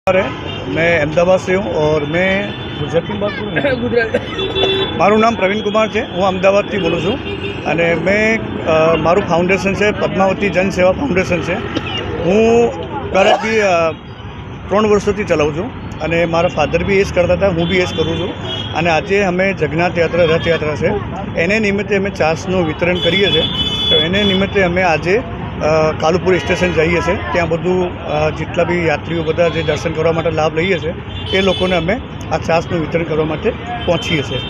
मैं अहमदाबाद से हूँ और मैं गुजरात की बात करूँ। मारू नाम प्रवीण कुमार है, हूँ अहमदाबाद थी बोलूँ छूँ અને મેં મારું ફાઉન્ડેશન છે પદ્માવતી જન સેવા ફાઉન્ડેશન છે। હું કરેક્ટલી 3 વર્ષોથી ચલાવું છું અને મારા ફાધર બી એ જ કરતા હતા, હું બી એ જ કરું છું। અને આજે અમે જગન્નાથ યાત્રા રથયાત્રા છે એને નિમિત્તે અમે છાશનું વિતરણ કરીએ છીએ। તો એને નિમિત્તે અમે આજે કાલુપુર સ્ટેશન જઈએ છીએ, ત્યાં બધું જેટલા બી યાત્રીઓ બધા જે દર્શન કરવા માટે લાભ લઈએ છીએ એ લોકોને અમે આ છાશનું વિતરણ કરવા માટે પહોંચીએ છીએ।